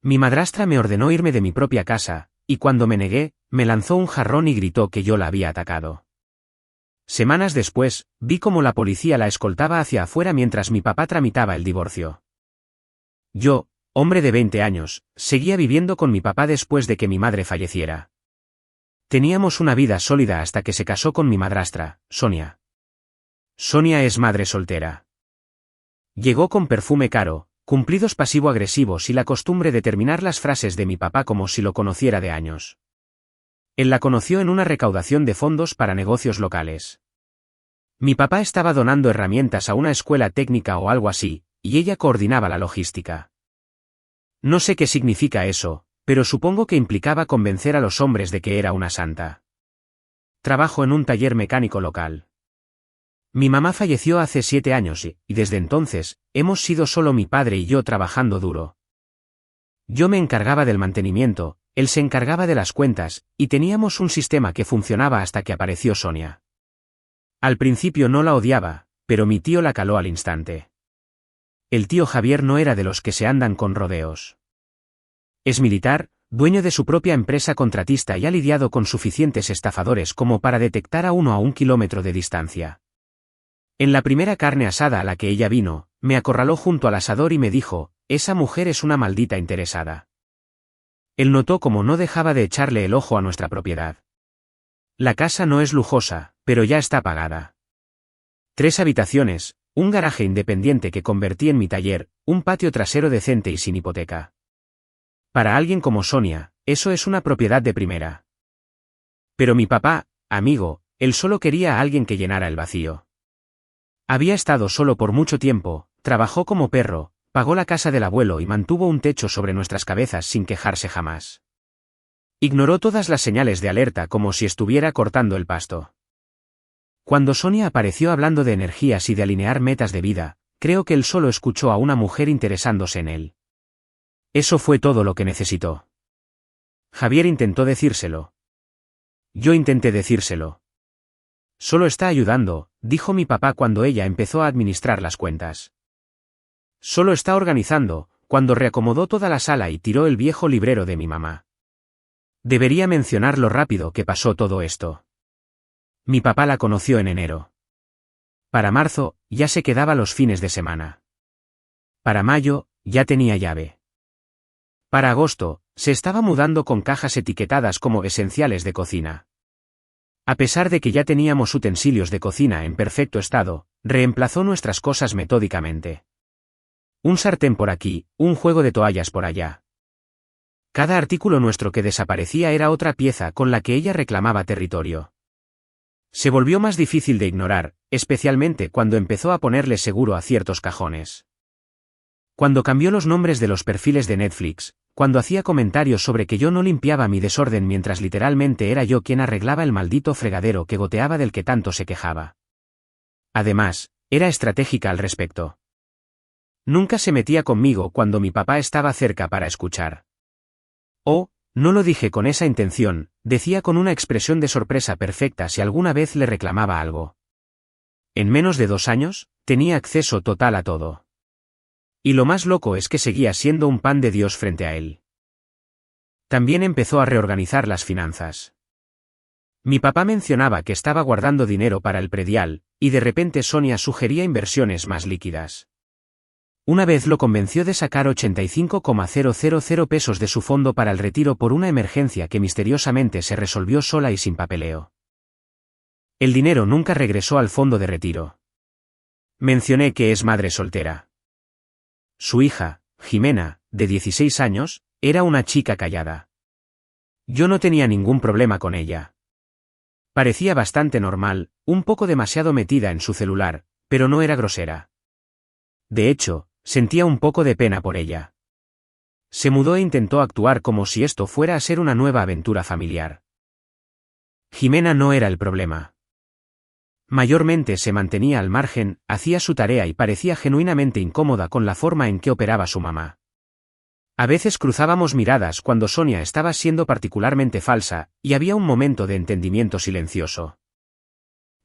Mi madrastra me ordenó irme de mi propia casa, y cuando me negué, me lanzó un jarrón y gritó que yo la había atacado. Semanas después, vi cómo la policía la escoltaba hacia afuera mientras mi papá tramitaba el divorcio. Yo, hombre de 20 años, seguía viviendo con mi papá después de que mi madre falleciera. Teníamos una vida sólida hasta que se casó con mi madrastra, Sonia. Sonia es madre soltera. Llegó con perfume caro, cumplidos pasivo-agresivos y la costumbre de terminar las frases de mi papá como si lo conociera de años. Él la conoció en una recaudación de fondos para negocios locales. Mi papá estaba donando herramientas a una escuela técnica o algo así, y ella coordinaba la logística. No sé qué significa eso, pero supongo que implicaba convencer a los hombres de que era una santa. Trabajo en un taller mecánico local. Mi mamá falleció hace 7 años y desde entonces, hemos sido solo mi padre y yo trabajando duro. Yo me encargaba del mantenimiento, él se encargaba de las cuentas, y teníamos un sistema que funcionaba hasta que apareció Sonia. Al principio no la odiaba, pero mi tío la caló al instante. El tío Javier no era de los que se andan con rodeos. Es militar, dueño de su propia empresa contratista y ha lidiado con suficientes estafadores como para detectar a uno a 1 kilómetro de distancia. En la primera carne asada a la que ella vino, me acorraló junto al asador y me dijo, esa mujer es una maldita interesada. Él notó cómo no dejaba de echarle el ojo a nuestra propiedad. La casa no es lujosa, pero ya está pagada. 3 habitaciones, un garaje independiente que convertí en mi taller, un patio trasero decente y sin hipoteca. Para alguien como Sonia, eso es una propiedad de primera. Pero mi papá, amigo, él solo quería a alguien que llenara el vacío. Había estado solo por mucho tiempo, trabajó como perro, pagó la casa del abuelo y mantuvo un techo sobre nuestras cabezas sin quejarse jamás. Ignoró todas las señales de alerta como si estuviera cortando el pasto. Cuando Sonia apareció hablando de energías y de alinear metas de vida, creo que él solo escuchó a una mujer interesándose en él. Eso fue todo lo que necesitó. Javier intentó decírselo. Yo intenté decírselo. Solo está ayudando, dijo mi papá cuando ella empezó a administrar las cuentas. Solo está organizando, cuando reacomodó toda la sala y tiró el viejo librero de mi mamá. Debería mencionar lo rápido que pasó todo esto. Mi papá la conoció en enero. Para marzo, ya se quedaba los fines de semana. Para mayo, ya tenía llave. Para agosto, se estaba mudando con cajas etiquetadas como esenciales de cocina. A pesar de que ya teníamos utensilios de cocina en perfecto estado, reemplazó nuestras cosas metódicamente. Un sartén por aquí, un juego de toallas por allá. Cada artículo nuestro que desaparecía era otra pieza con la que ella reclamaba territorio. Se volvió más difícil de ignorar, especialmente cuando empezó a ponerle seguro a ciertos cajones. Cuando cambió los nombres de los perfiles de Netflix, cuando hacía comentarios sobre que yo no limpiaba mi desorden mientras literalmente era yo quien arreglaba el maldito fregadero que goteaba del que tanto se quejaba. Además, era estratégica al respecto. Nunca se metía conmigo cuando mi papá estaba cerca para escuchar. Oh, no lo dije con esa intención, decía con una expresión de sorpresa perfecta si alguna vez le reclamaba algo. En menos de 2 años, tenía acceso total a todo. Y lo más loco es que seguía siendo un pan de Dios frente a él. También empezó a reorganizar las finanzas. Mi papá mencionaba que estaba guardando dinero para el predial, y de repente Sonia sugería inversiones más líquidas. Una vez lo convenció de sacar 85,000 pesos de su fondo para el retiro por una emergencia que misteriosamente se resolvió sola y sin papeleo. El dinero nunca regresó al fondo de retiro. Mencioné que es madre soltera. Su hija, Jimena, de 16 años, era una chica callada. Yo no tenía ningún problema con ella. Parecía bastante normal, un poco demasiado metida en su celular, pero no era grosera. De hecho, sentía un poco de pena por ella. Se mudó e intentó actuar como si esto fuera a ser una nueva aventura familiar. Jimena no era el problema. Mayormente se mantenía al margen, hacía su tarea y parecía genuinamente incómoda con la forma en que operaba su mamá. A veces cruzábamos miradas cuando Sonia estaba siendo particularmente falsa, y había un momento de entendimiento silencioso.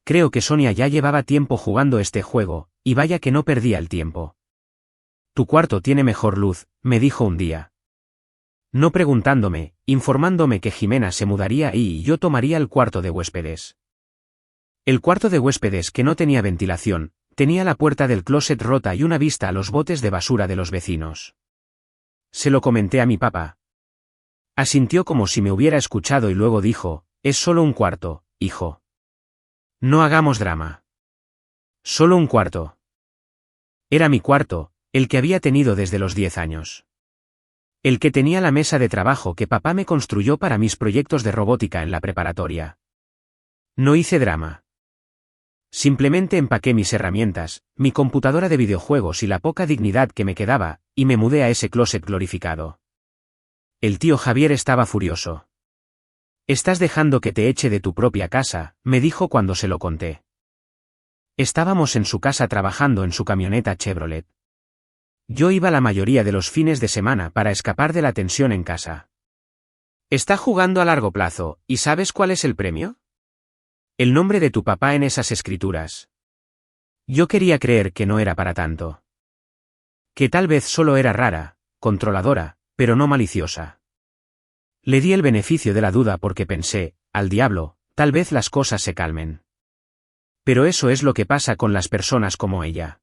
Creo que Sonia ya llevaba tiempo jugando este juego, y vaya que no perdía el tiempo. Tu cuarto tiene mejor luz, me dijo un día. No preguntándome, informándome que Jimena se mudaría ahí y yo tomaría el cuarto de huéspedes. El cuarto de huéspedes, que no tenía ventilación, tenía la puerta del closet rota y una vista a los botes de basura de los vecinos. Se lo comenté a mi papá. Asintió como si me hubiera escuchado y luego dijo: «Es solo un cuarto, hijo. No hagamos drama. Solo un cuarto». Era mi cuarto, el que había tenido desde los 10 años. El que tenía la mesa de trabajo que papá me construyó para mis proyectos de robótica en la preparatoria. No hice drama. Simplemente empaqué mis herramientas, mi computadora de videojuegos y la poca dignidad que me quedaba, y me mudé a ese closet glorificado. El tío Javier estaba furioso. «Estás dejando que te eche de tu propia casa», me dijo cuando se lo conté. Estábamos en su casa trabajando en su camioneta Chevrolet. Yo iba la mayoría de los fines de semana para escapar de la tensión en casa. «Está jugando a largo plazo, ¿y sabes cuál es el premio? El nombre de tu papá en esas escrituras». Yo quería creer que no era para tanto. Que tal vez solo era rara, controladora, pero no maliciosa. Le di el beneficio de la duda porque pensé: al diablo, tal vez las cosas se calmen. Pero eso es lo que pasa con las personas como ella.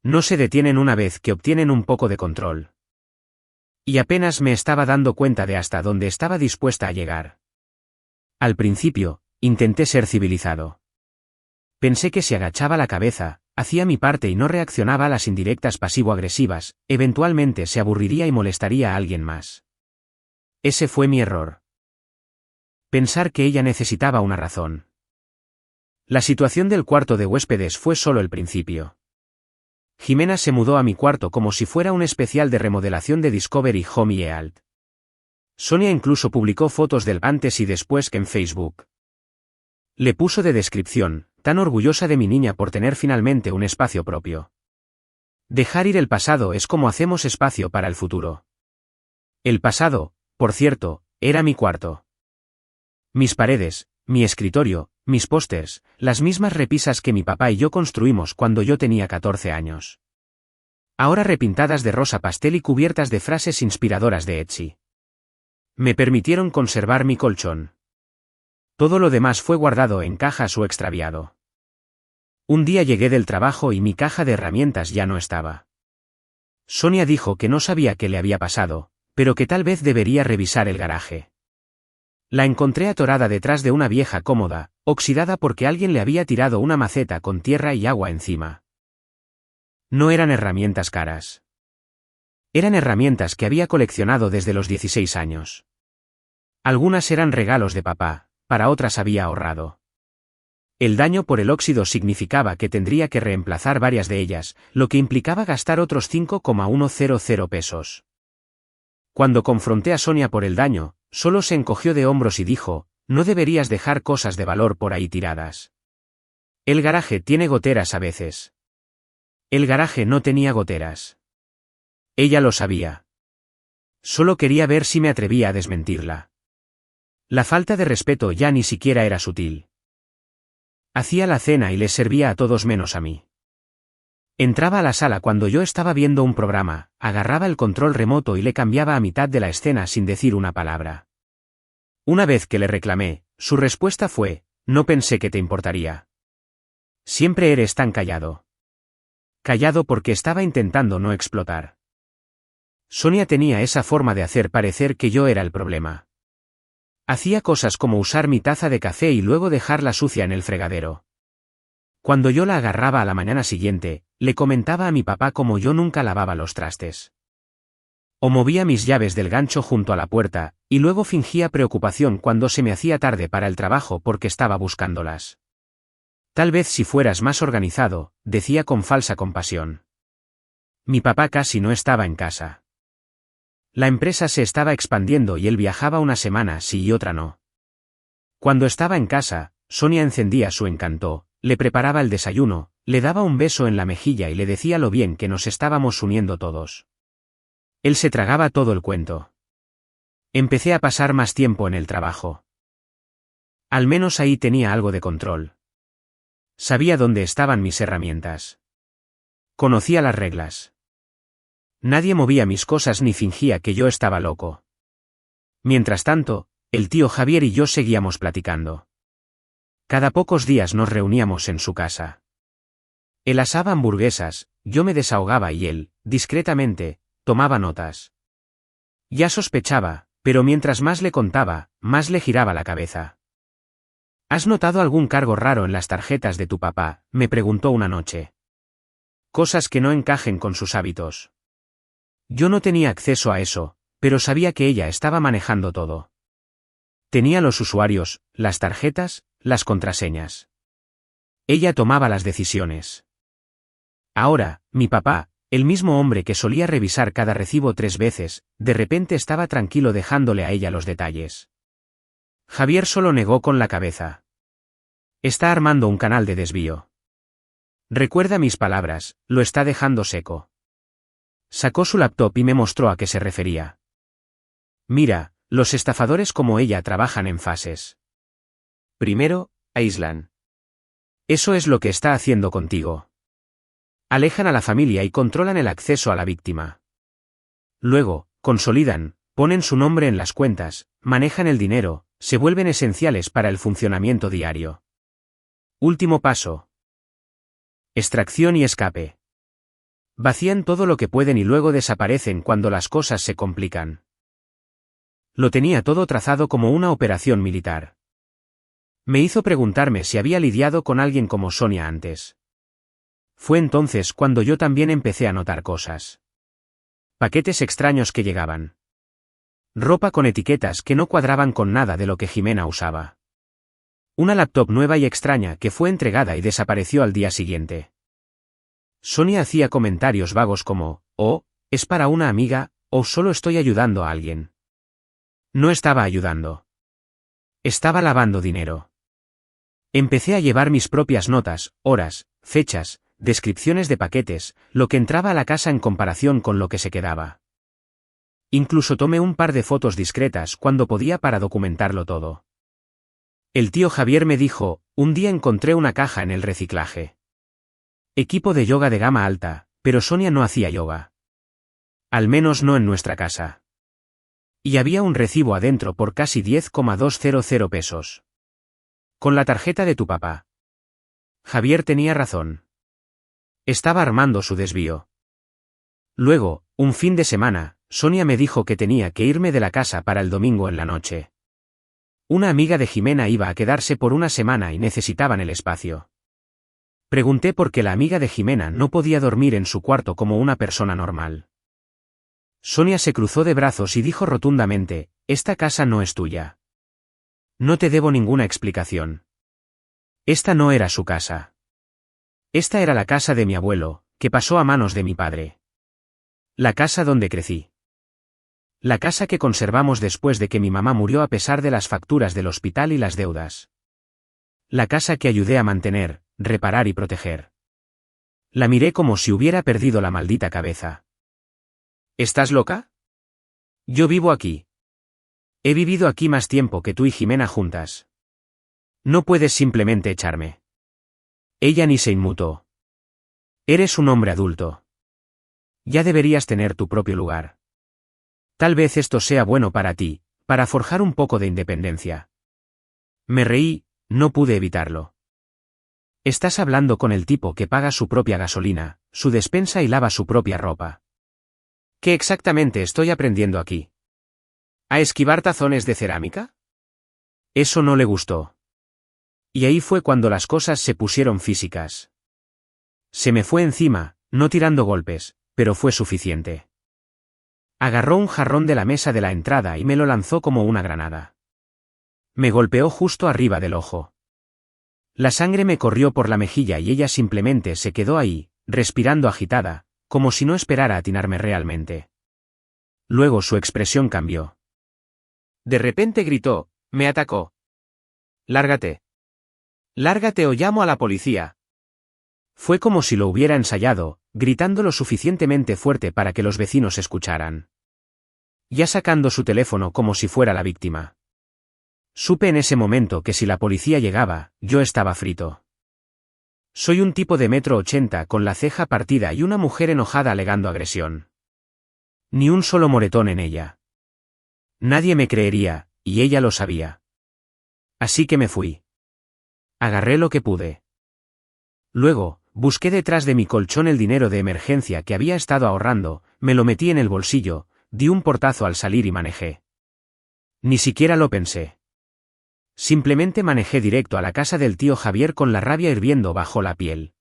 No se detienen una vez que obtienen un poco de control. Y apenas me estaba dando cuenta de hasta dónde estaba dispuesta a llegar. Al principio, intenté ser civilizado. Pensé que si agachaba la cabeza, hacía mi parte y no reaccionaba a las indirectas pasivo-agresivas, eventualmente se aburriría y molestaría a alguien más. Ese fue mi error. Pensar que ella necesitaba una razón. La situación del cuarto de huéspedes fue solo el principio. Jimena se mudó a mi cuarto como si fuera un especial de remodelación de Discovery Home y EALT. Sonia incluso publicó fotos del antes y después en Facebook. Le puso de descripción: «Tan orgullosa de mi niña por tener finalmente un espacio propio». Dejar ir el pasado es como hacemos espacio para el futuro. El pasado, por cierto, era mi cuarto. Mis paredes, mi escritorio, mis pósters, las mismas repisas que mi papá y yo construimos cuando yo tenía 14 años. Ahora repintadas de rosa pastel y cubiertas de frases inspiradoras de Etsy. Me permitieron conservar mi colchón. Todo lo demás fue guardado en cajas o extraviado. Un día llegué del trabajo y mi caja de herramientas ya no estaba. Sonia dijo que no sabía qué le había pasado, pero que tal vez debería revisar el garaje. La encontré atorada detrás de una vieja cómoda, oxidada porque alguien le había tirado una maceta con tierra y agua encima. No eran herramientas caras. Eran herramientas que había coleccionado desde los 16 años. Algunas eran regalos de papá, para otras había ahorrado. El daño por el óxido significaba que tendría que reemplazar varias de ellas, lo que implicaba gastar otros 5,100 pesos. Cuando confronté a Sonia por el daño, solo se encogió de hombros y dijo: «No deberías dejar cosas de valor por ahí tiradas. El garaje tiene goteras a veces». El garaje no tenía goteras. Ella lo sabía. Solo quería ver si me atrevía a desmentirla. La falta de respeto ya ni siquiera era sutil. Hacía la cena y les servía a todos menos a mí. Entraba a la sala cuando yo estaba viendo un programa, agarraba el control remoto y le cambiaba a mitad de la escena sin decir una palabra. Una vez que le reclamé, su respuesta fue: «No pensé que te importaría. Siempre eres tan callado». Callado porque estaba intentando no explotar. Sonia tenía esa forma de hacer parecer que yo era el problema. Hacía cosas como usar mi taza de café y luego dejarla sucia en el fregadero. Cuando yo la agarraba a la mañana siguiente, le comentaba a mi papá cómo yo nunca lavaba los trastes. O movía mis llaves del gancho junto a la puerta, y luego fingía preocupación cuando se me hacía tarde para el trabajo porque estaba buscándolas. «Tal vez si fueras más organizado», decía con falsa compasión. Mi papá casi no estaba en casa. La empresa se estaba expandiendo y él viajaba una semana sí y otra no. Cuando estaba en casa, Sonia encendía su Encanto, le preparaba el desayuno, le daba un beso en la mejilla y le decía lo bien que nos estábamos uniendo todos. Él se tragaba todo el cuento. Empecé a pasar más tiempo en el trabajo. Al menos ahí tenía algo de control. Sabía dónde estaban mis herramientas. Conocía las reglas. Nadie movía mis cosas ni fingía que yo estaba loco. Mientras tanto, el tío Javier y yo seguíamos platicando. Cada pocos días nos reuníamos en su casa. Él asaba hamburguesas, yo me desahogaba y él, discretamente, tomaba notas. Ya sospechaba, pero mientras más le contaba, más le giraba la cabeza. ¿Has notado algún cargo raro en las tarjetas de tu papá?, me preguntó una noche. Cosas que no encajen con sus hábitos. Yo no tenía acceso a eso, pero sabía que ella estaba manejando todo. Tenía los usuarios, las tarjetas, las contraseñas. Ella tomaba las decisiones. Ahora, mi papá, el mismo hombre que solía revisar cada recibo 3 veces, de repente estaba tranquilo dejándole a ella los detalles. Javier solo negó con la cabeza. Está armando un canal de desvío. Recuerda mis palabras, lo está dejando seco. Sacó su laptop y me mostró a qué se refería. Mira, los estafadores como ella trabajan en fases. Primero, aíslan. Eso es lo que está haciendo contigo. Alejan a la familia y controlan el acceso a la víctima. Luego, consolidan, ponen su nombre en las cuentas, manejan el dinero, se vuelven esenciales para el funcionamiento diario. Último paso. Extracción y escape. Vacían todo lo que pueden y luego desaparecen cuando las cosas se complican. Lo tenía todo trazado como una operación militar. Me hizo preguntarme si había lidiado con alguien como Sonia antes. Fue entonces cuando yo también empecé a notar cosas. Paquetes extraños que llegaban. Ropa con etiquetas que no cuadraban con nada de lo que Jimena usaba. Una laptop nueva y extraña que fue entregada y desapareció al día siguiente. Sonia hacía comentarios vagos como, oh, es para una amiga, o solo estoy ayudando a alguien. No estaba ayudando. Estaba lavando dinero. Empecé a llevar mis propias notas, horas, fechas, descripciones de paquetes, lo que entraba a la casa en comparación con lo que se quedaba. Incluso tomé un par de fotos discretas cuando podía para documentarlo todo. El tío Javier me dijo, un día encontré una caja en el reciclaje. Equipo de yoga de gama alta, pero Sonia no hacía yoga. Al menos no en nuestra casa. Y había un recibo adentro por casi 10,200 pesos. Con la tarjeta de tu papá. Javier tenía razón. Estaba armando su desvío. Luego, un fin de semana, Sonia me dijo que tenía que irme de la casa para el domingo en la noche. Una amiga de Jimena iba a quedarse por una semana y necesitaban el espacio. Pregunté por qué la amiga de Jimena no podía dormir en su cuarto como una persona normal. Sonia se cruzó de brazos y dijo rotundamente, esta casa no es tuya. No te debo ninguna explicación. Esta no era su casa. Esta era la casa de mi abuelo, que pasó a manos de mi padre. La casa donde crecí. La casa que conservamos después de que mi mamá murió a pesar de las facturas del hospital y las deudas. La casa que ayudé a mantener, reparar y proteger. La miré como si hubiera perdido la maldita cabeza. ¿Estás loca? Yo vivo aquí. He vivido aquí más tiempo que tú y Jimena juntas. No puedes simplemente echarme. Ella ni se inmutó. Eres un hombre adulto. Ya deberías tener tu propio lugar. Tal vez esto sea bueno para ti, para forjar un poco de independencia. Me reí, no pude evitarlo. Estás hablando con el tipo que paga su propia gasolina, su despensa y lava su propia ropa. ¿Qué exactamente estoy aprendiendo aquí? ¿A esquivar tazones de cerámica? Eso no le gustó. Y ahí fue cuando las cosas se pusieron físicas. Se me fue encima, no tirando golpes, pero fue suficiente. Agarró un jarrón de la mesa de la entrada y me lo lanzó como una granada. Me golpeó justo arriba del ojo. La sangre me corrió por la mejilla y ella simplemente se quedó ahí, respirando agitada, como si no esperara atinarme realmente. Luego su expresión cambió. De repente gritó, me atacó. Lárgate. Lárgate o llamo a la policía. Fue como si lo hubiera ensayado, gritando lo suficientemente fuerte para que los vecinos escucharan. Ya sacando su teléfono como si fuera la víctima. Supe en ese momento que si la policía llegaba, yo estaba frito. Soy un tipo de 1,80 m con la ceja partida y una mujer enojada alegando agresión. Ni un solo moretón en ella. Nadie me creería, y ella lo sabía. Así que me fui. Agarré lo que pude. Luego, busqué detrás de mi colchón el dinero de emergencia que había estado ahorrando, me lo metí en el bolsillo, di un portazo al salir y manejé. Ni siquiera lo pensé. Simplemente manejé directo a la casa del tío Javier con la rabia hirviendo bajo la piel.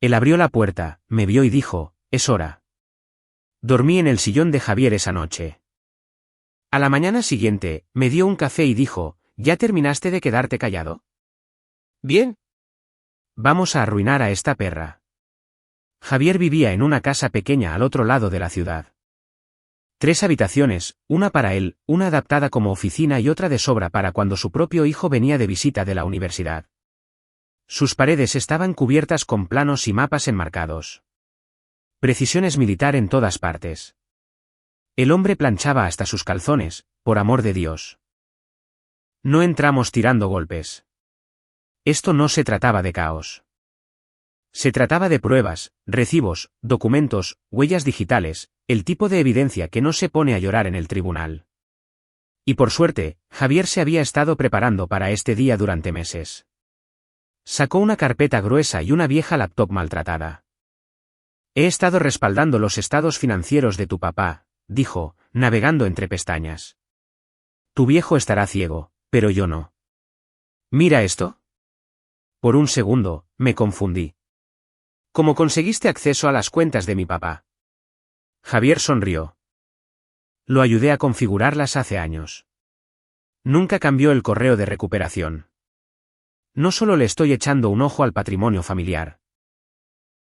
Él abrió la puerta, me vio y dijo, «Es hora». Dormí en el sillón de Javier esa noche. A la mañana siguiente, me dio un café y dijo, «¿Ya terminaste de quedarte callado? Bien. Vamos a arruinar a esta perra». Javier vivía en una casa pequeña al otro lado de la ciudad. 3 habitaciones, una para él, una adaptada como oficina y otra de sobra para cuando su propio hijo venía de visita de la universidad. Sus paredes estaban cubiertas con planos y mapas enmarcados. Precisiones militar en todas partes. El hombre planchaba hasta sus calzones, por amor de Dios. No entramos tirando golpes. Esto no se trataba de caos. Se trataba de pruebas, recibos, documentos, huellas digitales, el tipo de evidencia que no se pone a llorar en el tribunal. Y por suerte, Javier se había estado preparando para este día durante meses. Sacó una carpeta gruesa y una vieja laptop maltratada. He estado respaldando los estados financieros de tu papá, dijo, navegando entre pestañas. Tu viejo estará ciego, pero yo no. ¿Mira esto? Por un segundo, me confundí. ¿Cómo conseguiste acceso a las cuentas de mi papá? Javier sonrió. Lo ayudé a configurarlas hace años. Nunca cambió el correo de recuperación. No solo le estoy echando un ojo al patrimonio familiar.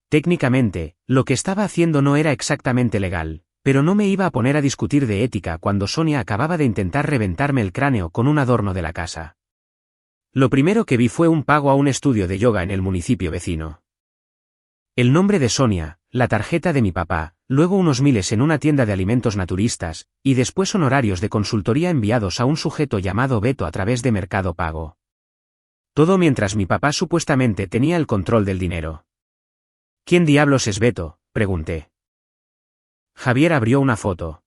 Técnicamente, lo que estaba haciendo no era exactamente legal, pero no me iba a poner a discutir de ética cuando Sonia acababa de intentar reventarme el cráneo con un adorno de la casa. Lo primero que vi fue un pago a un estudio de yoga en el municipio vecino. El nombre de Sonia, la tarjeta de mi papá, luego unos miles en una tienda de alimentos naturistas, y después honorarios de consultoría enviados a un sujeto llamado Beto a través de Mercado Pago. Todo mientras mi papá supuestamente tenía el control del dinero. ¿Quién diablos es Beto?, pregunté. Javier abrió una foto.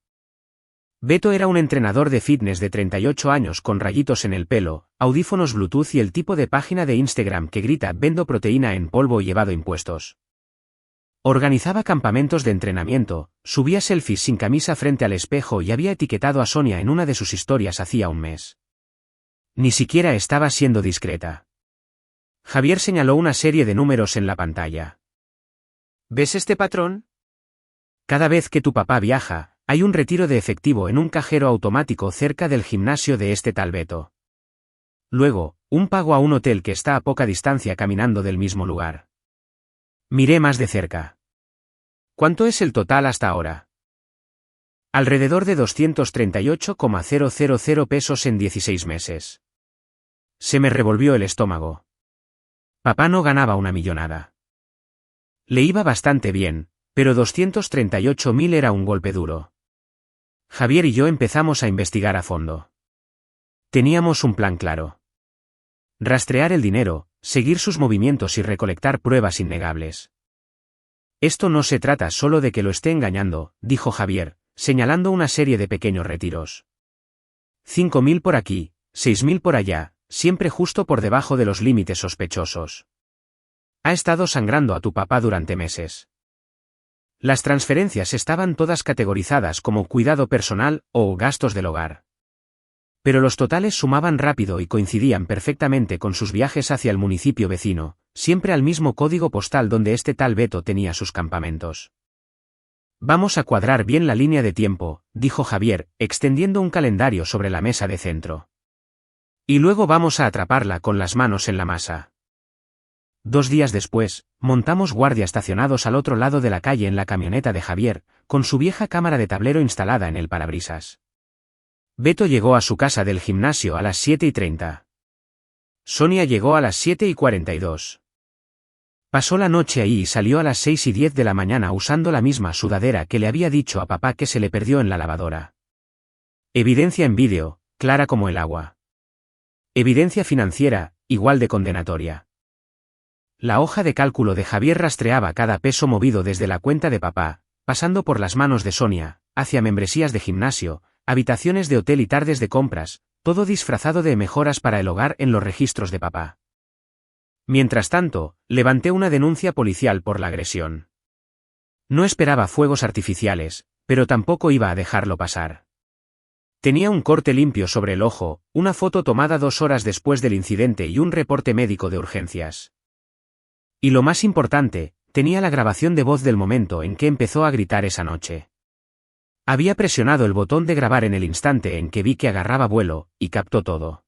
Beto era un entrenador de fitness de 38 años con rayitos en el pelo, audífonos Bluetooth y el tipo de página de Instagram que grita «Vendo proteína en polvo y llevado impuestos». Organizaba campamentos de entrenamiento, subía selfies sin camisa frente al espejo y había etiquetado a Sonia en una de sus historias hacía un mes. Ni siquiera estaba siendo discreta. Javier señaló una serie de números en la pantalla. ¿Ves este patrón? Cada vez que tu papá viaja, hay un retiro de efectivo en un cajero automático cerca del gimnasio de este tal Beto. Luego, un pago a un hotel que está a poca distancia caminando del mismo lugar. Miré más de cerca. ¿Cuánto es el total hasta ahora? Alrededor de 238,000 pesos en 16 meses. Se me revolvió el estómago. Papá no ganaba una millonada. Le iba bastante bien, pero 238.000 era un golpe duro. Javier y yo empezamos a investigar a fondo. Teníamos un plan claro. Rastrear el dinero, seguir sus movimientos y recolectar pruebas innegables. Esto no se trata solo de que lo esté engañando, dijo Javier, señalando una serie de pequeños retiros. 5.000 por aquí, 6.000 por allá, siempre justo por debajo de los límites sospechosos. Ha estado sangrando a tu papá durante meses. Las transferencias estaban todas categorizadas como cuidado personal o gastos del hogar. Pero los totales sumaban rápido y coincidían perfectamente con sus viajes hacia el municipio vecino, siempre al mismo código postal donde este tal Beto tenía sus campamentos. Vamos a cuadrar bien la línea de tiempo, dijo Javier, extendiendo un calendario sobre la mesa de centro. Y luego vamos a atraparla con las manos en la masa. 2 días después, montamos guardia estacionados al otro lado de la calle en la camioneta de Javier, con su vieja cámara de tablero instalada en el parabrisas. Beto llegó a su casa del gimnasio a las 7:30. Sonia llegó a las 7:42. Pasó la noche ahí y salió a las 6:10 de la mañana usando la misma sudadera que le había dicho a papá que se le perdió en la lavadora. Evidencia en vídeo, clara como el agua. Evidencia financiera, igual de condenatoria. La hoja de cálculo de Javier rastreaba cada peso movido desde la cuenta de papá, pasando por las manos de Sonia, hacia membresías de gimnasio, habitaciones de hotel y tardes de compras, todo disfrazado de mejoras para el hogar en los registros de papá. Mientras tanto, levanté una denuncia policial por la agresión. No esperaba fuegos artificiales, pero tampoco iba a dejarlo pasar. Tenía un corte limpio sobre el ojo, una foto tomada 2 horas después del incidente y un reporte médico de urgencias. Y lo más importante, tenía la grabación de voz del momento en que empezó a gritar esa noche. Había presionado el botón de grabar en el instante en que vi que agarraba vuelo, y captó todo.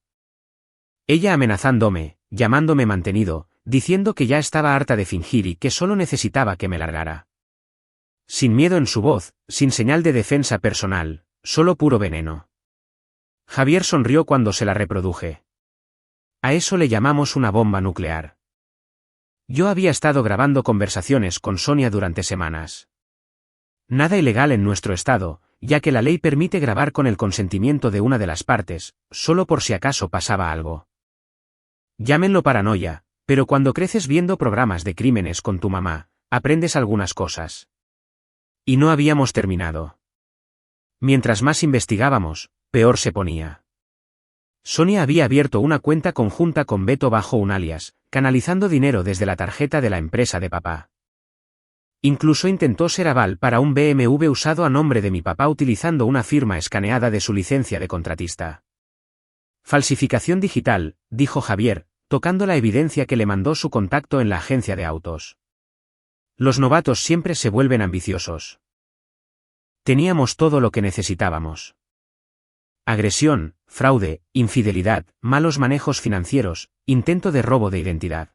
Ella amenazándome, llamándome mantenido, diciendo que ya estaba harta de fingir y que solo necesitaba que me largara. Sin miedo en su voz, sin señal de defensa personal, solo puro veneno. Javier sonrió cuando se la reproduje. A eso le llamamos una bomba nuclear. Yo había estado grabando conversaciones con Sonia durante semanas. Nada ilegal en nuestro estado, ya que la ley permite grabar con el consentimiento de una de las partes, solo por si acaso pasaba algo. Llámenlo paranoia, pero cuando creces viendo programas de crímenes con tu mamá, aprendes algunas cosas. Y no habíamos terminado. Mientras más investigábamos, peor se ponía. Sonia había abierto una cuenta conjunta con Beto bajo un alias, canalizando dinero desde la tarjeta de la empresa de papá. Incluso intentó ser aval para un BMW usado a nombre de mi papá utilizando una firma escaneada de su licencia de contratista. Falsificación digital, dijo Javier, tocando la evidencia que le mandó su contacto en la agencia de autos. Los novatos siempre se vuelven ambiciosos. Teníamos todo lo que necesitábamos. Agresión, fraude, infidelidad, malos manejos financieros, intento de robo de identidad.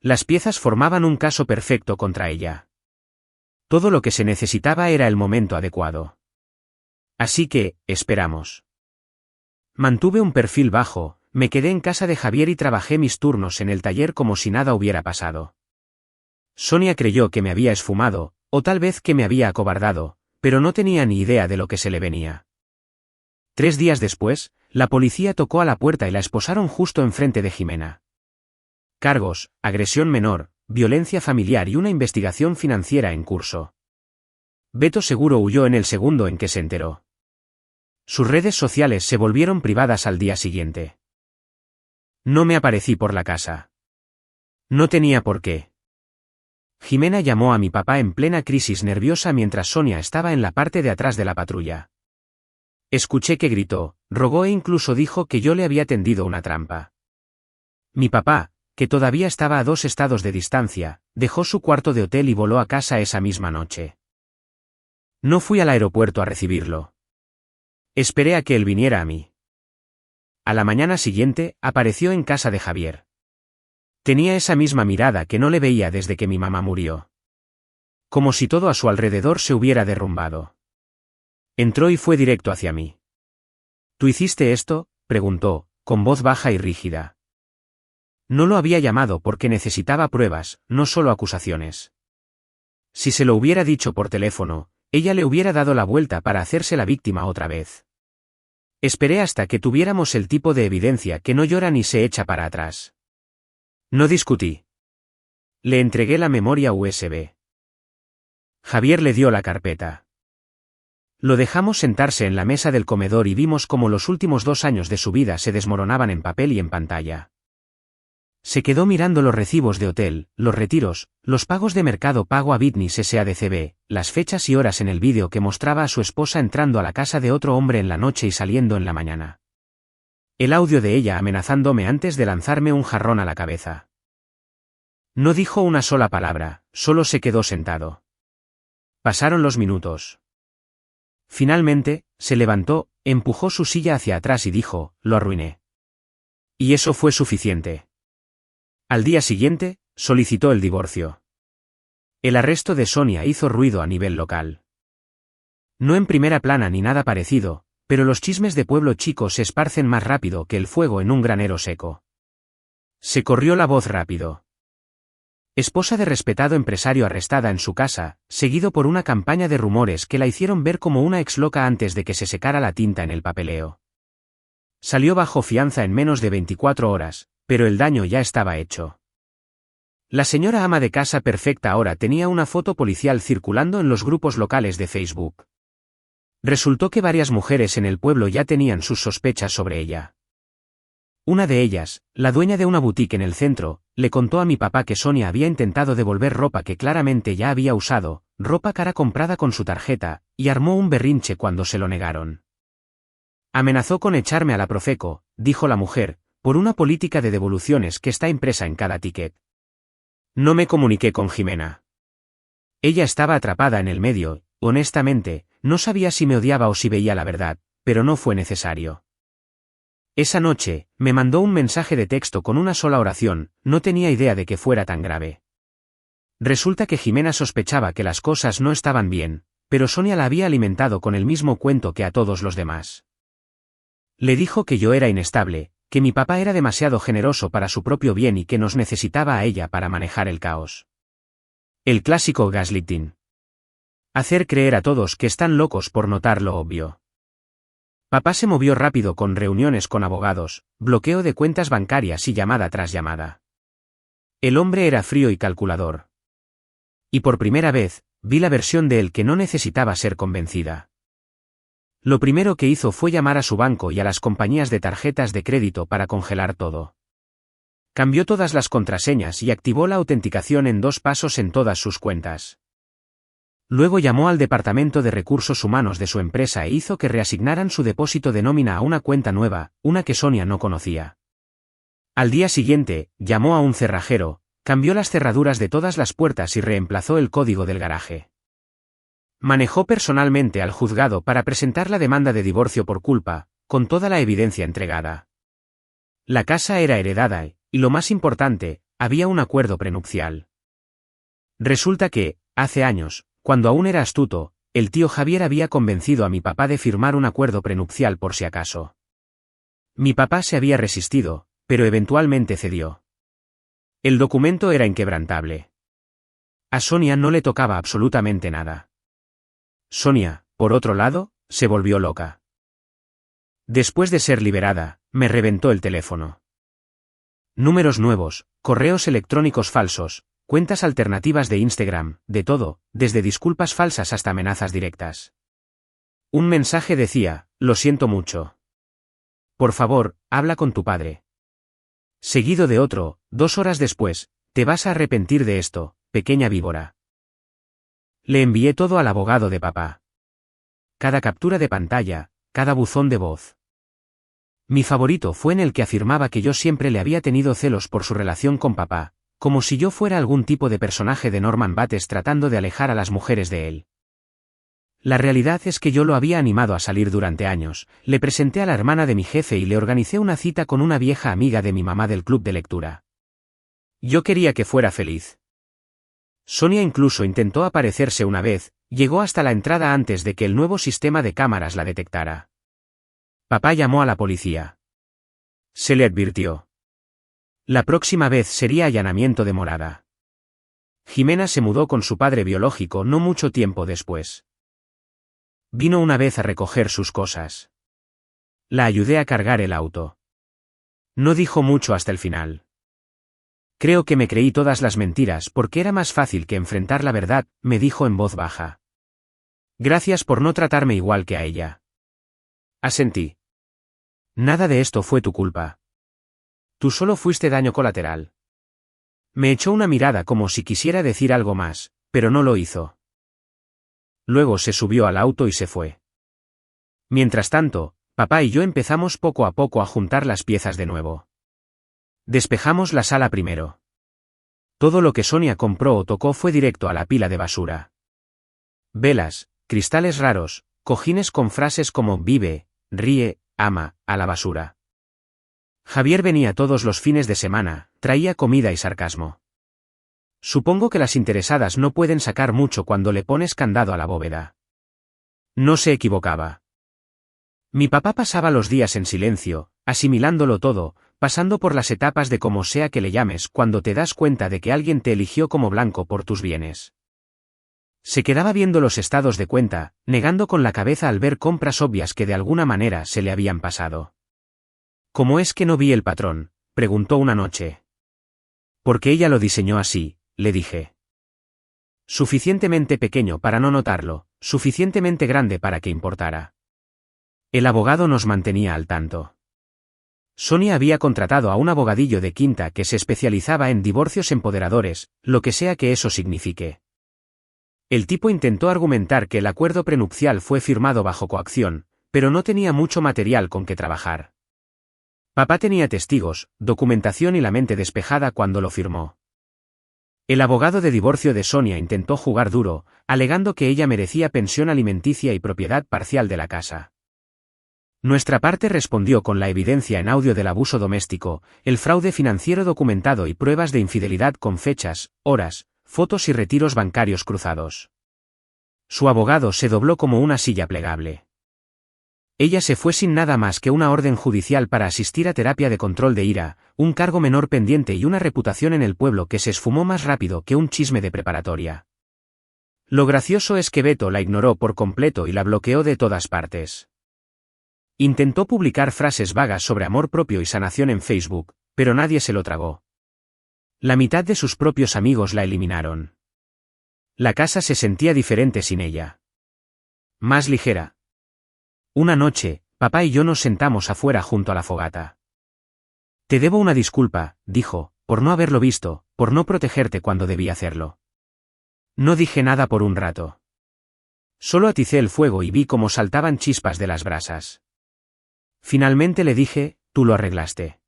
Las piezas formaban un caso perfecto contra ella. Todo lo que se necesitaba era el momento adecuado. Así que, esperamos. Mantuve un perfil bajo, me quedé en casa de Javier y trabajé mis turnos en el taller como si nada hubiera pasado. Sonia creyó que me había esfumado, o tal vez que me había acobardado, pero no tenía ni idea de lo que se le venía. 3 días después, la policía tocó a la puerta y la esposaron justo enfrente de Jimena. Cargos, agresión menor, violencia familiar y una investigación financiera en curso. Beto seguro huyó en el segundo en que se enteró. Sus redes sociales se volvieron privadas al día siguiente. No me aparecí por la casa. No tenía por qué. Jimena llamó a mi papá en plena crisis nerviosa mientras Sonia estaba en la parte de atrás de la patrulla. Escuché que gritó, rogó e incluso dijo que yo le había tendido una trampa. Mi papá, que todavía estaba a 2 estados de distancia, dejó su cuarto de hotel y voló a casa esa misma noche. No fui al aeropuerto a recibirlo. Esperé a que él viniera a mí. A la mañana siguiente, apareció en casa de Javier. Tenía esa misma mirada que no le veía desde que mi mamá murió. Como si todo a su alrededor se hubiera derrumbado. Entró y fue directo hacia mí. ¿Tú hiciste esto?, preguntó, con voz baja y rígida. No lo había llamado porque necesitaba pruebas, no solo acusaciones. Si se lo hubiera dicho por teléfono, ella le hubiera dado la vuelta para hacerse la víctima otra vez. Esperé hasta que tuviéramos el tipo de evidencia que no llora ni se echa para atrás. No discutí. Le entregué la memoria USB. Javier le dio la carpeta. Lo dejamos sentarse en la mesa del comedor y vimos cómo los últimos 2 años de su vida se desmoronaban en papel y en pantalla. Se quedó mirando los recibos de hotel, los retiros, los pagos de Mercado Pago a Bitnis SADCB, las fechas y horas en el vídeo que mostraba a su esposa entrando a la casa de otro hombre en la noche y saliendo en la mañana. El audio de ella amenazándome antes de lanzarme un jarrón a la cabeza. No dijo una sola palabra, solo se quedó sentado. Pasaron los minutos. Finalmente, se levantó, empujó su silla hacia atrás y dijo, lo arruiné. Y eso fue suficiente. Al día siguiente, solicitó el divorcio. El arresto de Sonia hizo ruido a nivel local. No en primera plana ni nada parecido, pero los chismes de pueblo chico se esparcen más rápido que el fuego en un granero seco. Se corrió la voz rápido. Esposa de respetado empresario arrestada en su casa, seguido por una campaña de rumores que la hicieron ver como una exloca antes de que se secara la tinta en el papeleo. Salió bajo fianza en menos de 24 horas, pero el daño ya estaba hecho. La señora ama de casa perfecta ahora tenía una foto policial circulando en los grupos locales de Facebook. Resultó que varias mujeres en el pueblo ya tenían sus sospechas sobre ella. Una de ellas, la dueña de una boutique en el centro, le contó a mi papá que Sonia había intentado devolver ropa que claramente ya había usado, ropa cara comprada con su tarjeta, y armó un berrinche cuando se lo negaron. Amenazó con echarme a la Profeco, dijo la mujer, por una política de devoluciones que está impresa en cada ticket. No me comuniqué con Jimena. Ella estaba atrapada en el medio, honestamente, no sabía si me odiaba o si veía la verdad, pero no fue necesario. Esa noche, me mandó un mensaje de texto con una sola oración, no tenía idea de que fuera tan grave. Resulta que Jimena sospechaba que las cosas no estaban bien, pero Sonia la había alimentado con el mismo cuento que a todos los demás. Le dijo que yo era inestable, que mi papá era demasiado generoso para su propio bien y que nos necesitaba a ella para manejar el caos. El clásico gaslighting. Hacer creer a todos que están locos por notar lo obvio. Papá se movió rápido con reuniones con abogados, bloqueo de cuentas bancarias y llamada tras llamada. El hombre era frío y calculador. Y por primera vez, vi la versión de él que no necesitaba ser convencida. Lo primero que hizo fue llamar a su banco y a las compañías de tarjetas de crédito para congelar todo. Cambió todas las contraseñas y activó la autenticación en 2 pasos en todas sus cuentas. Luego llamó al departamento de recursos humanos de su empresa e hizo que reasignaran su depósito de nómina a una cuenta nueva, una que Sonia no conocía. Al día siguiente, llamó a un cerrajero, cambió las cerraduras de todas las puertas y reemplazó el código del garaje. Manejó personalmente al juzgado para presentar la demanda de divorcio por culpa, con toda la evidencia entregada. La casa era heredada y lo más importante, había un acuerdo prenupcial. Resulta que, hace años, cuando aún era astuto, el tío Javier había convencido a mi papá de firmar un acuerdo prenupcial por si acaso. Mi papá se había resistido, pero eventualmente cedió. El documento era inquebrantable. A Sonia no le tocaba absolutamente nada. Sonia, por otro lado, se volvió loca. Después de ser liberada, me reventó el teléfono. Números nuevos, correos electrónicos falsos, cuentas alternativas de Instagram, de todo, desde disculpas falsas hasta amenazas directas. Un mensaje decía, lo siento mucho. Por favor, habla con tu padre. Seguido de otro, 2 horas después, te vas a arrepentir de esto, pequeña víbora. Le envié todo al abogado de papá. Cada captura de pantalla, cada buzón de voz. Mi favorito fue en el que afirmaba que yo siempre le había tenido celos por su relación con papá, como si yo fuera algún tipo de personaje de Norman Bates tratando de alejar a las mujeres de él. La realidad es que yo lo había animado a salir durante años, le presenté a la hermana de mi jefe y le organicé una cita con una vieja amiga de mi mamá del club de lectura. Yo quería que fuera feliz. Sonia incluso intentó aparecerse una vez, llegó hasta la entrada antes de que el nuevo sistema de cámaras la detectara. Papá llamó a la policía. Se le advirtió. La próxima vez sería allanamiento de morada. Jimena se mudó con su padre biológico no mucho tiempo después. Vino una vez a recoger sus cosas. La ayudé a cargar el auto. No dijo mucho hasta el final. Creo que me creí todas las mentiras porque era más fácil que enfrentar la verdad, me dijo en voz baja. Gracias por no tratarme igual que a ella. Asentí. Nada de esto fue tu culpa. Tú solo fuiste daño colateral. Me echó una mirada como si quisiera decir algo más, pero no lo hizo. Luego se subió al auto y se fue. Mientras tanto, papá y yo empezamos poco a poco a juntar las piezas de nuevo. Despejamos la sala primero. Todo lo que Sonia compró o tocó fue directo a la pila de basura. Velas, cristales raros, cojines con frases como vive, ríe, ama, a la basura. Javier venía todos los fines de semana, traía comida y sarcasmo. Supongo que las interesadas no pueden sacar mucho cuando le pones candado a la bóveda. No se equivocaba. Mi papá pasaba los días en silencio, asimilándolo todo, pasando por las etapas de como sea que le llames cuando te das cuenta de que alguien te eligió como blanco por tus bienes. Se quedaba viendo los estados de cuenta, negando con la cabeza al ver compras obvias que de alguna manera se le habían pasado. ¿Cómo es que no vi el patrón?, preguntó una noche. Porque ella lo diseñó así, le dije. Suficientemente pequeño para no notarlo, suficientemente grande para que importara. El abogado nos mantenía al tanto. Sonia había contratado a un abogadillo de quinta que se especializaba en divorcios empoderadores, lo que sea que eso signifique. El tipo intentó argumentar que el acuerdo prenupcial fue firmado bajo coacción, pero no tenía mucho material con que trabajar. Papá tenía testigos, documentación y la mente despejada cuando lo firmó. El abogado de divorcio de Sonia intentó jugar duro, alegando que ella merecía pensión alimenticia y propiedad parcial de la casa. Nuestra parte respondió con la evidencia en audio del abuso doméstico, el fraude financiero documentado y pruebas de infidelidad con fechas, horas, fotos y retiros bancarios cruzados. Su abogado se dobló como una silla plegable. Ella se fue sin nada más que una orden judicial para asistir a terapia de control de ira, un cargo menor pendiente y una reputación en el pueblo que se esfumó más rápido que un chisme de preparatoria. Lo gracioso es que Beto la ignoró por completo y la bloqueó de todas partes. Intentó publicar frases vagas sobre amor propio y sanación en Facebook, pero nadie se lo tragó. La mitad de sus propios amigos la eliminaron. La casa se sentía diferente sin ella. Más ligera. Una noche, papá y yo nos sentamos afuera junto a la fogata. Te debo una disculpa, dijo, por no haberlo visto, por no protegerte cuando debí hacerlo. No dije nada por un rato. Solo aticé el fuego y vi cómo saltaban chispas de las brasas. Finalmente le dije, tú lo arreglaste.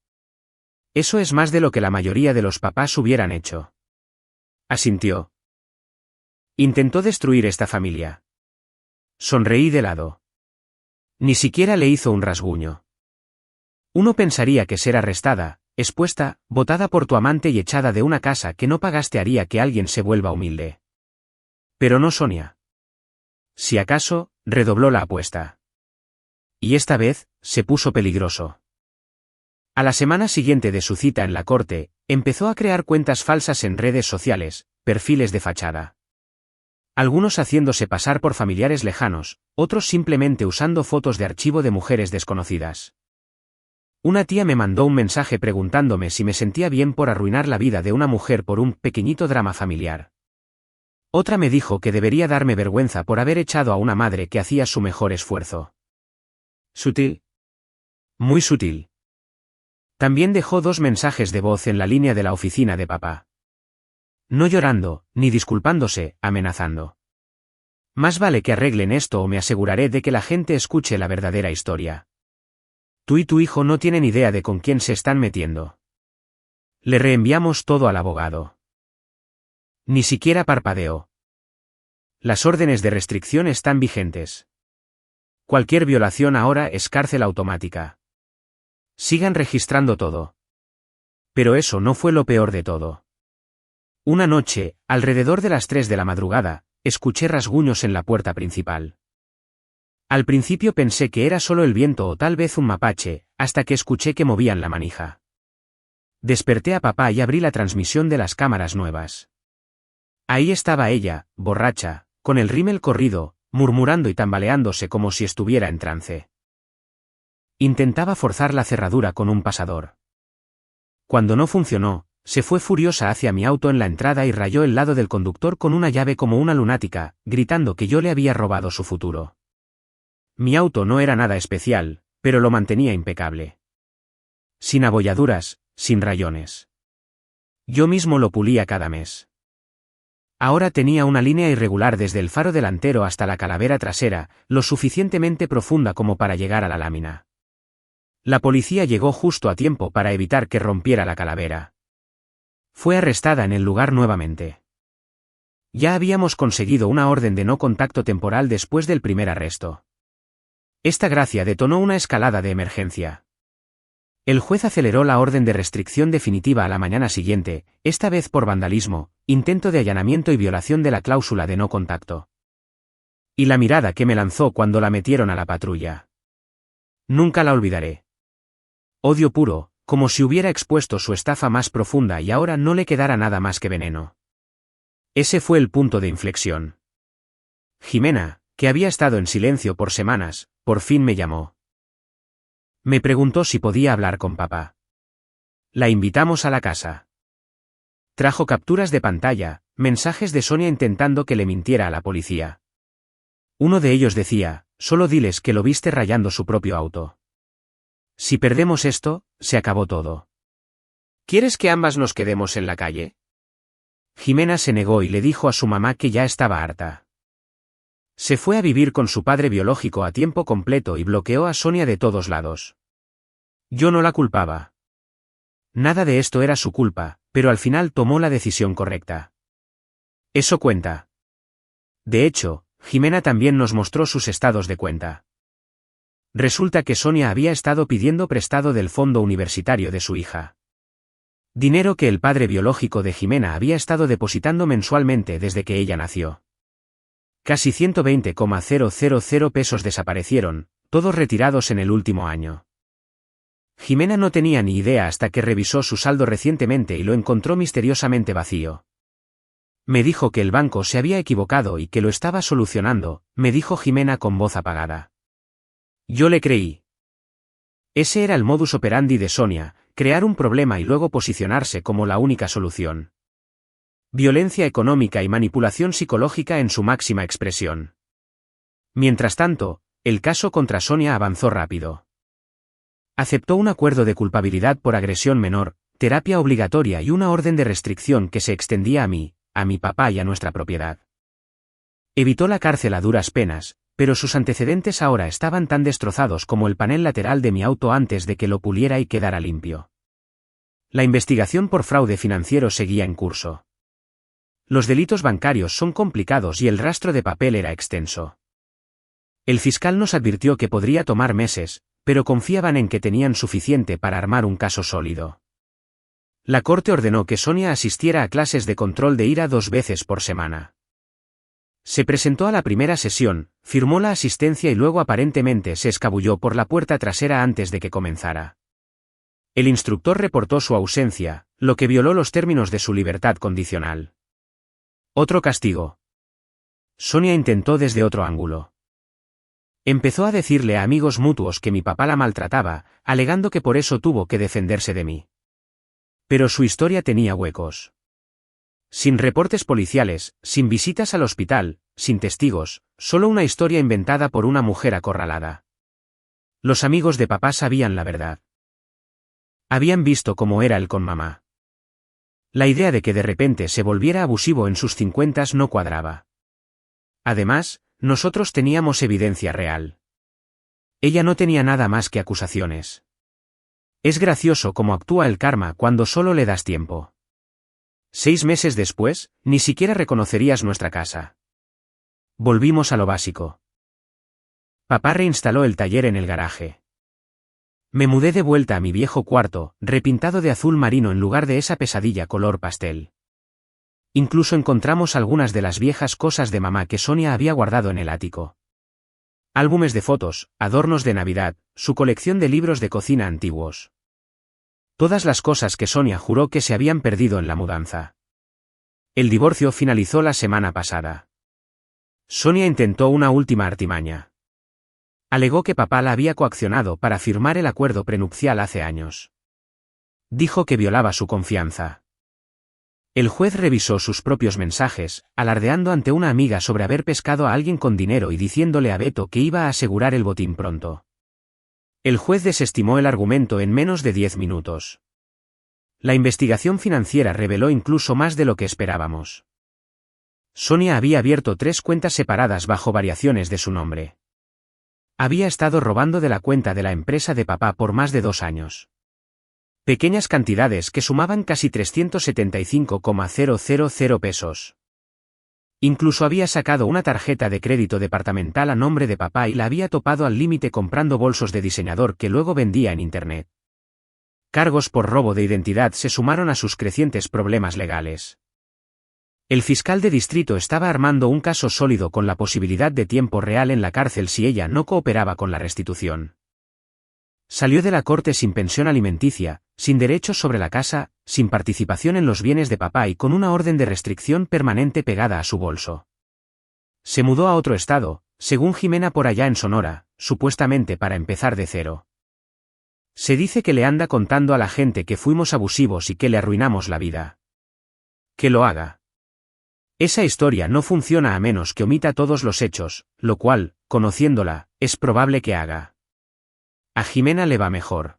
Eso es más de lo que la mayoría de los papás hubieran hecho. Asintió. Intentó destruir esta familia. Sonreí de lado. Ni siquiera le hizo un rasguño. Uno pensaría que ser arrestada, expuesta, botada por tu amante y echada de una casa que no pagaste haría que alguien se vuelva humilde. Pero no Sonia. Si acaso, redobló la apuesta. Y esta vez, se puso peligroso. A la semana siguiente de su cita en la corte, empezó a crear cuentas falsas en redes sociales, perfiles de fachada. Algunos haciéndose pasar por familiares lejanos, otros simplemente usando fotos de archivo de mujeres desconocidas. Una tía me mandó un mensaje preguntándome si me sentía bien por arruinar la vida de una mujer por un pequeñito drama familiar. Otra me dijo que debería darme vergüenza por haber echado a una madre que hacía su mejor esfuerzo. Sutil. Muy sutil. También dejó 2 mensajes de voz en la línea de la oficina de papá. No llorando, ni disculpándose, amenazando. Más vale que arreglen esto o me aseguraré de que la gente escuche la verdadera historia. Tú y tu hijo no tienen idea de con quién se están metiendo. Le reenviamos todo al abogado. Ni siquiera parpadeó. Las órdenes de restricción están vigentes. Cualquier violación ahora es cárcel automática. Sigan registrando todo. Pero eso no fue lo peor de todo. Una noche, alrededor de las 3 de la madrugada, escuché rasguños en la puerta principal. Al principio pensé que era solo el viento o tal vez un mapache, hasta que escuché que movían la manija. Desperté a papá y abrí la transmisión de las cámaras nuevas. Ahí estaba ella, borracha, con el rímel corrido, murmurando y tambaleándose como si estuviera en trance. Intentaba forzar la cerradura con un pasador. Cuando no funcionó, se fue furiosa hacia mi auto en la entrada y rayó el lado del conductor con una llave como una lunática, gritando que yo le había robado su futuro. Mi auto no era nada especial, pero lo mantenía impecable. Sin abolladuras, sin rayones. Yo mismo lo pulía cada mes. Ahora tenía una línea irregular desde el faro delantero hasta la calavera trasera, lo suficientemente profunda como para llegar a la lámina. La policía llegó justo a tiempo para evitar que rompiera la calavera. Fue arrestada en el lugar nuevamente. Ya habíamos conseguido una orden de no contacto temporal después del primer arresto. Esta gracia detonó una escalada de emergencia. El juez aceleró la orden de restricción definitiva a la mañana siguiente, esta vez por vandalismo, intento de allanamiento y violación de la cláusula de no contacto. Y la mirada que me lanzó cuando la metieron a la patrulla. Nunca la olvidaré. Odio puro, como si hubiera expuesto su estafa más profunda y ahora no le quedara nada más que veneno. Ese fue el punto de inflexión. Jimena, que había estado en silencio por semanas, por fin me llamó. Me preguntó si podía hablar con papá. La invitamos a la casa. Trajo capturas de pantalla, mensajes de Sonia intentando que le mintiera a la policía. Uno de ellos decía, solo diles que lo viste rayando su propio auto. Si perdemos esto, se acabó todo. ¿Quieres que ambas nos quedemos en la calle? Jimena se negó y le dijo a su mamá que ya estaba harta. Se fue a vivir con su padre biológico a tiempo completo y bloqueó a Sonia de todos lados. Yo no la culpaba. Nada de esto era su culpa, pero al final tomó la decisión correcta. Eso cuenta. De hecho, Jimena también nos mostró sus estados de cuenta. Resulta que Sonia había estado pidiendo prestado del fondo universitario de su hija. Dinero que el padre biológico de Jimena había estado depositando mensualmente desde que ella nació. Casi 120,000 pesos desaparecieron, todos retirados en el último año. Jimena no tenía ni idea hasta que revisó su saldo recientemente y lo encontró misteriosamente vacío. Me dijo que el banco se había equivocado y que lo estaba solucionando, me dijo Jimena con voz apagada. Yo le creí. Ese era el modus operandi de Sonia, crear un problema y luego posicionarse como la única solución. Violencia económica y manipulación psicológica en su máxima expresión. Mientras tanto, el caso contra Sonia avanzó rápido. Aceptó un acuerdo de culpabilidad por agresión menor, terapia obligatoria y una orden de restricción que se extendía a mí, a mi papá y a nuestra propiedad. Evitó la cárcel a duras penas, pero sus antecedentes ahora estaban tan destrozados como el panel lateral de mi auto antes de que lo puliera y quedara limpio. La investigación por fraude financiero seguía en curso. Los delitos bancarios son complicados y el rastro de papel era extenso. El fiscal nos advirtió que podría tomar meses, pero confiaban en que tenían suficiente para armar un caso sólido. La corte ordenó que Sonia asistiera a clases de control de ira 2 veces por semana. Se presentó a la primera sesión, firmó la asistencia y luego aparentemente se escabulló por la puerta trasera antes de que comenzara. El instructor reportó su ausencia, lo que violó los términos de su libertad condicional. Otro castigo. Sonia intentó desde otro ángulo. Empezó a decirle a amigos mutuos que mi papá la maltrataba, alegando que por eso tuvo que defenderse de mí. Pero su historia tenía huecos. Sin reportes policiales, sin visitas al hospital, sin testigos, solo una historia inventada por una mujer acorralada. Los amigos de papá sabían la verdad. Habían visto cómo era él con mamá. La idea de que de repente se volviera abusivo en sus 50s no cuadraba. Además, nosotros teníamos evidencia real. Ella no tenía nada más que acusaciones. Es gracioso cómo actúa el karma cuando solo le das tiempo. 6 meses después, ni siquiera reconocerías nuestra casa. Volvimos a lo básico. Papá reinstaló el taller en el garaje. Me mudé de vuelta a mi viejo cuarto, repintado de azul marino en lugar de esa pesadilla color pastel. Incluso encontramos algunas de las viejas cosas de mamá que Sonia había guardado en el ático. Álbumes de fotos, adornos de Navidad, su colección de libros de cocina antiguos. Todas las cosas que Sonia juró que se habían perdido en la mudanza. El divorcio finalizó la semana pasada. Sonia intentó una última artimaña. Alegó que papá la había coaccionado para firmar el acuerdo prenupcial hace años. Dijo que violaba su confianza. El juez revisó sus propios mensajes, alardeando ante una amiga sobre haber pescado a alguien con dinero y diciéndole a Beto que iba a asegurar el botín pronto. El juez desestimó el argumento en menos de 10 minutos. La investigación financiera reveló incluso más de lo que esperábamos. Sonia había abierto 3 cuentas separadas bajo variaciones de su nombre. Había estado robando de la cuenta de la empresa de papá por más de 2 años. Pequeñas cantidades que sumaban casi 375,000 pesos. Incluso había sacado una tarjeta de crédito departamental a nombre de papá y la había topado al límite comprando bolsos de diseñador que luego vendía en internet. Cargos por robo de identidad se sumaron a sus crecientes problemas legales. El fiscal de distrito estaba armando un caso sólido con la posibilidad de tiempo real en la cárcel si ella no cooperaba con la restitución. Salió de la corte sin pensión alimenticia, sin derechos sobre la casa, sin participación en los bienes de papá y con una orden de restricción permanente pegada a su bolso. Se mudó a otro estado, según Jimena por allá en Sonora, supuestamente para empezar de cero. Se dice que le anda contando a la gente que fuimos abusivos y que le arruinamos la vida. Que lo haga. Esa historia no funciona a menos que omita todos los hechos, lo cual, conociéndola, es probable que haga. A Jimena le va mejor.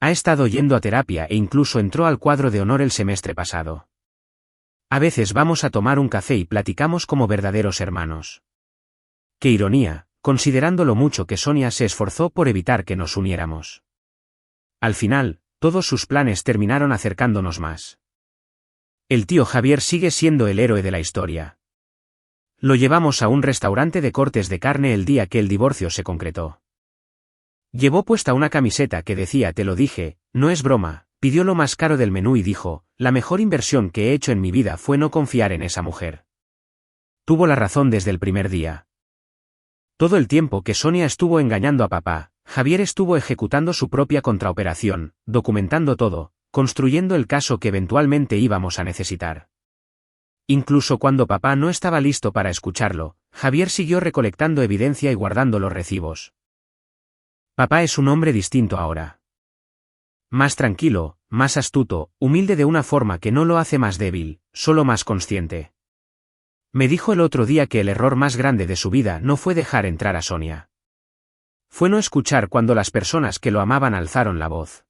Ha estado yendo a terapia e incluso entró al cuadro de honor el semestre pasado. A veces vamos a tomar un café y platicamos como verdaderos hermanos. Qué ironía, considerando lo mucho que Sonia se esforzó por evitar que nos uniéramos. Al final, todos sus planes terminaron acercándonos más. El tío Javier sigue siendo el héroe de la historia. Lo llevamos a un restaurante de cortes de carne el día que el divorcio se concretó. Llevó puesta una camiseta que decía "Te lo dije, no es broma", pidió lo más caro del menú y dijo, "La mejor inversión que he hecho en mi vida fue no confiar en esa mujer". Tuvo la razón desde el primer día. Todo el tiempo que Sonia estuvo engañando a papá, Javier estuvo ejecutando su propia contraoperación, documentando todo, construyendo el caso que eventualmente íbamos a necesitar. Incluso cuando papá no estaba listo para escucharlo, Javier siguió recolectando evidencia y guardando los recibos. Papá es un hombre distinto ahora. Más tranquilo, más astuto, humilde de una forma que no lo hace más débil, solo más consciente. Me dijo el otro día que el error más grande de su vida no fue dejar entrar a Sonia. Fue no escuchar cuando las personas que lo amaban alzaron la voz.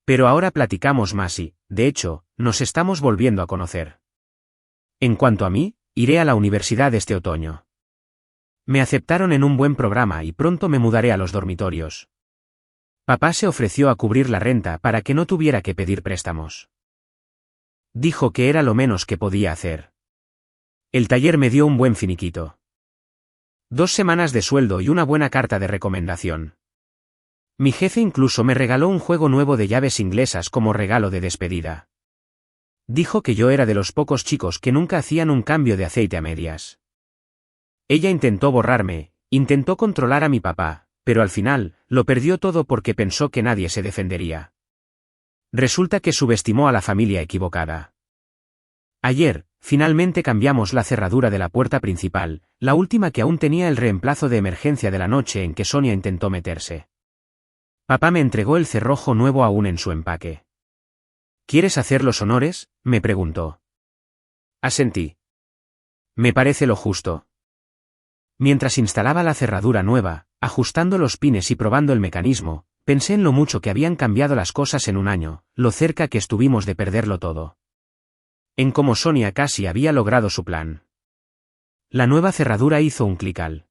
Pero ahora platicamos más y, de hecho, nos estamos volviendo a conocer. En cuanto a mí, iré a la universidad este otoño. Me aceptaron en un buen programa y pronto me mudaré a los dormitorios. Papá se ofreció a cubrir la renta para que no tuviera que pedir préstamos. Dijo que era lo menos que podía hacer. El taller me dio un buen finiquito. 2 semanas de sueldo y una buena carta de recomendación. Mi jefe incluso me regaló un juego nuevo de llaves inglesas como regalo de despedida. Dijo que yo era de los pocos chicos que nunca hacían un cambio de aceite a medias. Ella intentó borrarme, intentó controlar a mi papá, pero al final, lo perdió todo porque pensó que nadie se defendería. Resulta que subestimó a la familia equivocada. Ayer, finalmente cambiamos la cerradura de la puerta principal, la última que aún tenía el reemplazo de emergencia de la noche en que Sonia intentó meterse. Papá me entregó el cerrojo nuevo aún en su empaque. ¿Quieres hacer los honores?, me preguntó. Asentí. Me parece lo justo. Mientras instalaba la cerradura nueva, ajustando los pines y probando el mecanismo, pensé en lo mucho que habían cambiado las cosas en un año, lo cerca que estuvimos de perderlo todo. En cómo Sonia casi había logrado su plan. La nueva cerradura hizo un clic al